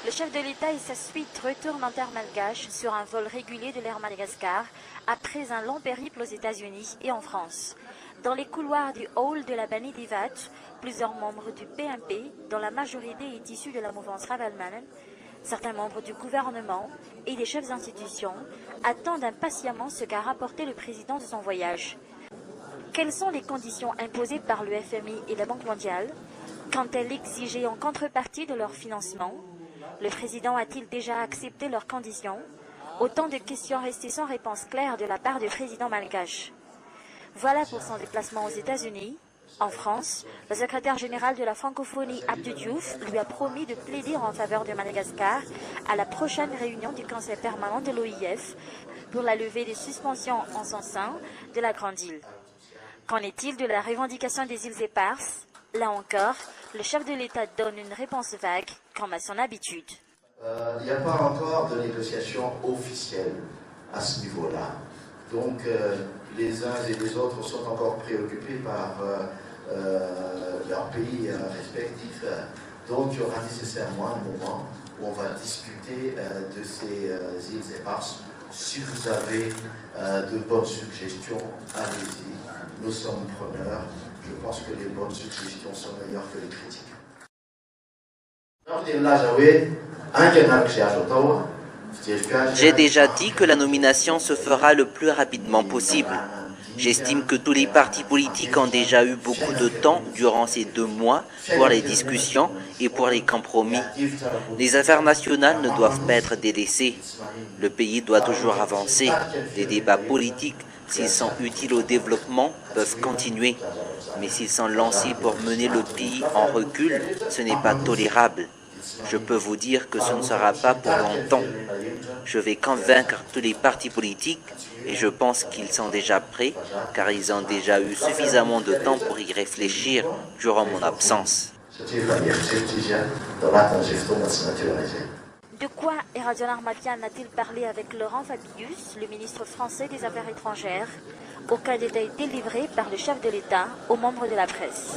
Le chef de l'État et sa suite retournent en terre malgache sur un vol régulier de l'Air Madagascar après un long périple aux États-Unis et en France. Dans les couloirs du hall de la Bani Divat, plusieurs membres du PMP, dont la majorité est issue de la mouvance Ravalman, certains membres du gouvernement et des chefs d'institutions attendent impatiemment ce qu'a rapporté le président de son voyage. Quelles sont les conditions imposées par le FMI et la Banque mondiale? Qu'ont-elles exigé en contrepartie de leur financement? Le président a-t-il déjà accepté leurs conditions? Autant de questions restées sans réponse claire de la part du président malgache. Voilà pour son déplacement aux États-Unis. En France, le secrétaire général de la francophonie Abdou Diouf lui a promis de plaider en faveur de Madagascar à la prochaine réunion du Conseil permanent de l'OIF pour la levée des suspensions en son sein de la Grande Île. Qu'en est-il de la revendication des îles éparses? Là encore, le chef de l'État donne une réponse vague, comme à son habitude. Il n'y a pas encore de négociation officielle à ce niveau-là. Donc, les uns et les autres sont encore préoccupés par leurs pays respectifs. Donc, il y aura nécessairement un moment où on va discuter de ces îles éparses. Si vous avez de bonnes suggestions, allez-y. Nous sommes preneurs. Je pense que les bonnes suggestions sont meilleures que les critiques. J'ai déjà dit que la nomination se fera le plus rapidement possible. J'estime que tous les partis politiques ont déjà eu beaucoup de temps durant ces 2 mois pour les discussions et pour les compromis. Les affaires nationales ne doivent pas être délaissées. Le pays doit toujours avancer. Les débats politiques, s'ils sont utiles au développement, peuvent continuer. Mais s'ils sont lancés pour mener le pays en recul, ce n'est pas tolérable. Je peux vous dire que ce ne sera pas pour longtemps. Je vais convaincre tous les partis politiques et je pense qu'ils sont déjà prêts car ils ont déjà eu suffisamment de temps pour y réfléchir durant mon absence. De quoi Eradjon Armakian a-t-il parlé avec Laurent Fabius, le ministre français des Affaires étrangères? Aucun détail délivré par le chef de l'État aux membres de la presse.